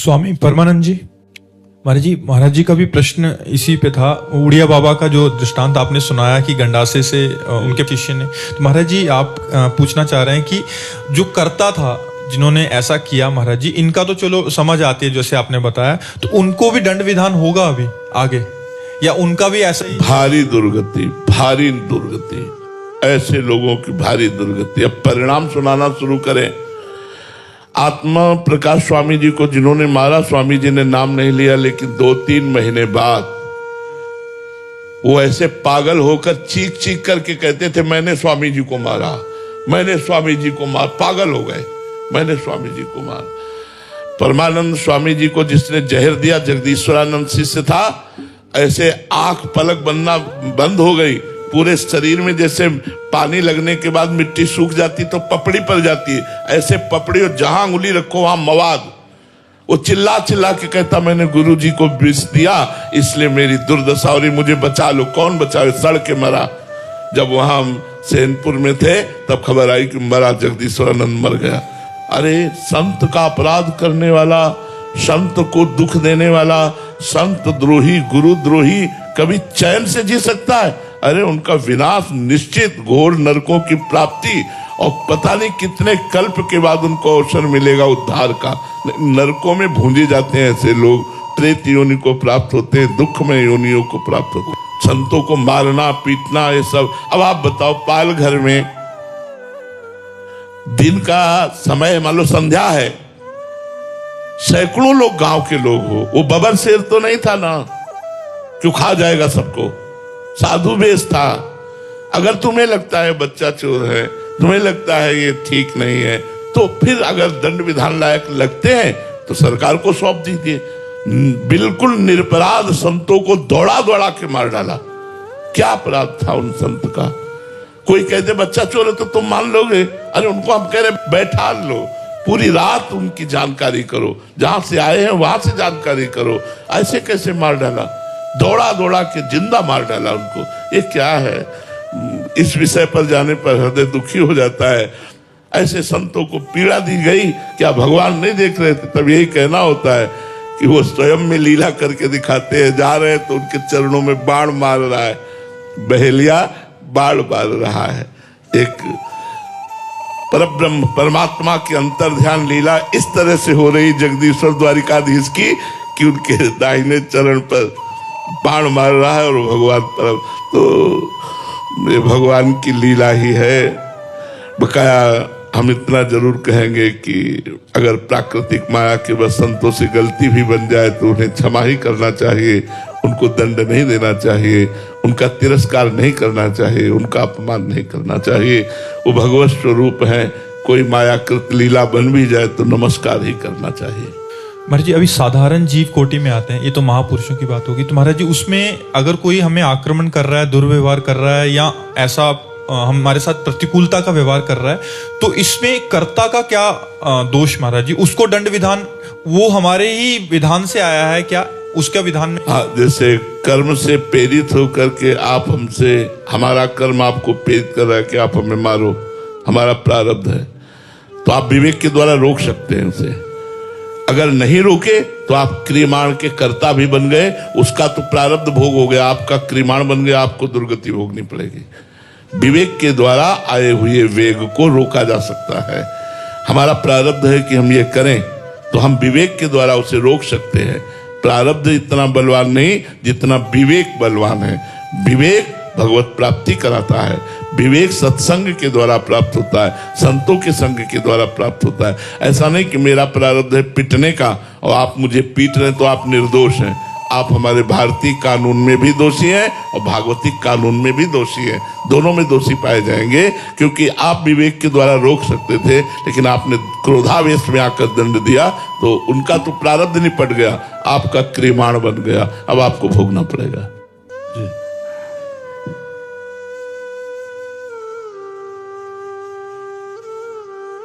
स्वामी परमानंद जी, महाराज जी का भी प्रश्न इसी पे था। उड़िया बाबा का जो दृष्टांत आपने सुनाया कि गंडासे से उनके शिष्य ने, तो महाराज जी आप पूछना चाह रहे हैं कि जो करता था जिन्होंने ऐसा किया, महाराज जी इनका तो चलो समझ आती है जैसे आपने बताया, तो उनको भी दंड विधान होगा अभी आगे, या उनका भी ऐसा ही? भारी दुर्गति, ऐसे लोगों की भारी दुर्गति। अब परिणाम सुनाना शुरू करें। आत्मा प्रकाश स्वामी जी को जिन्होंने मारा, स्वामी जी ने नाम नहीं लिया, लेकिन 2-3 महीने बाद वो ऐसे पागल होकर चीख चीख करके कहते थे मैंने स्वामी जी को मारा, मैंने स्वामी जी को मारा। पागल हो गए, मैंने स्वामी जी को मारा। परमानंद स्वामी जी को जिसने जहर दिया, जगदीश्वरानंद शिष्य था, ऐसे आंख पलक बनना बंद हो गई। पूरे शरीर में जैसे पानी लगने के बाद मिट्टी सूख जाती तो पपड़ी पड़ जाती है, ऐसे पपड़ी, और जहां उंगली रखो वहां मवाद। वो चिल्ला चिल्ला के कहता मैंने गुरु जी को विष दिया, इसलिए मेरी दुर्दशा, और मुझे बचा लो। कौन बचाए? सड़ के मरा। जब वहां सैनपुर में थे तब खबर आई कि मरा, जगदीश्वरानंद मर गया। अरे संत का अपराध करने वाला, संत को दुख देने वाला, संत द्रोही, गुरु द्रोही कभी चैन से जी सकता है? अरे उनका विनाश निश्चित, घोर नरकों की प्राप्ति, और पता नहीं कितने कल्प के बाद उनको अवसर मिलेगा उद्धार का। नरकों में भूंजे जाते हैं ऐसे लोग, प्रेत योनि को प्राप्त होते हैं, दुखमय योनियों को प्राप्त होते हैं। संतों को मारना पीटना ये सब। अब आप बताओ, पाल घर में दिन का समय मान लो संध्या है, सैकड़ों लोग गांव के लोग हो, वो बबर शेर तो नहीं था ना, क्यों खा जाएगा सबको? साधु वेश था। अगर तुम्हें लगता है बच्चा चोर है, तुम्हें लगता है ये ठीक नहीं है, तो फिर अगर दंड विधान लायक लगते हैं तो सरकार को सौंप दीजिए। बिल्कुल निरपराध संतों को दौड़ा दौड़ा के मार डाला। क्या अपराध था उन संत का? कोई कहते बच्चा चोर है तो तुम मान लोगे? अरे उनको हम कह रहे बैठा लो, पूरी रात उनकी जानकारी करो, जहां से आए हैं वहां से जानकारी करो। ऐसे कैसे मार डाला? दौड़ा दौड़ा के जिंदा मार डाला उनको। ये क्या है? इस विषय पर जाने पर हृदय दुखी हो जाता है। ऐसे संतों को पीड़ा दी गई, क्या भगवान नहीं देख रहे थे? तब यही कहना होता है कि वो स्वयं में लीला करके दिखाते हैं। जा रहे हैं तो उनके चरणों में बाण मार रहा है, बहेलिया बाण मार रहा है। एक परब्रह्म परमात्मा की अंतर ध्यान लीला इस तरह से हो रही जगदीश्वर द्वारिकाधीश की कि उनके दाहिने चरण पर बाण मार रहा है, और भगवान पर। तो ये भगवान की लीला ही है। बकाया हम इतना जरूर कहेंगे कि अगर प्राकृतिक माया के बस संतों से गलती भी बन जाए तो उन्हें क्षमा ही करना चाहिए, उनको दंड नहीं देना चाहिए, उनका तिरस्कार नहीं करना चाहिए, उनका अपमान नहीं करना चाहिए। वो भगवत स्वरूप है। कोई मायाकृत लीला बन भी जाए तो नमस्कार ही करना चाहिए। महाराज जी अभी साधारण जीव कोटि में आते हैं, ये तो महापुरुषों की बात होगी। तो महाराज जी उसमें अगर कोई हमें आक्रमण कर रहा है, दुर्व्यवहार कर रहा है, या ऐसा हमारे साथ प्रतिकूलता का व्यवहार कर रहा है, तो इसमें कर्ता का क्या दोष महाराज जी? उसको दंड विधान वो हमारे ही विधान से आया है क्या? उसका विधान में? हाँ, जैसे कर्म से प्रेरित होकर के आप हमसे, हमारा कर्म आपको प्रेरित कर रहा है कि आप हमें मारो, हमारा प्रारब्ध है, तो आप विवेक के द्वारा रोक सकते हैं उसे। अगर नहीं रोके तो आप क्रियमाण के कर्ता भी बन गए, उसका तो प्रारब्ध भोग हो गया, आपका क्रियमाण बन गया, आपको दुर्गति भोगनी पड़ेगी। विवेक के द्वारा आए हुए वेग को रोका जा सकता है। हमारा प्रारब्ध है कि हम ये करें, तो हम विवेक के द्वारा उसे रोक सकते हैं। प्रारब्ध इतना बलवान नहीं जितना विवेक बलवान है। विवेक भगवत प्राप्ति कराता है, विवेक सत्संग के द्वारा प्राप्त होता है, संतों के संग के द्वारा प्राप्त होता है। ऐसा नहीं कि मेरा प्रारब्ध है पिटने का और आप मुझे पीट रहे तो आप निर्दोष हैं। आप हमारे भारतीय कानून में भी दोषी हैं और भागवतिक कानून में भी दोषी हैं। दोनों में दोषी पाए जाएंगे, क्योंकि आप विवेक के द्वारा रोक सकते थे, लेकिन आपने क्रोधावेश में आकर दंड दिया, तो उनका तो प्रारब्ध निपट गया, आपका क्रियमाण बन गया, अब आपको भोगना पड़ेगा।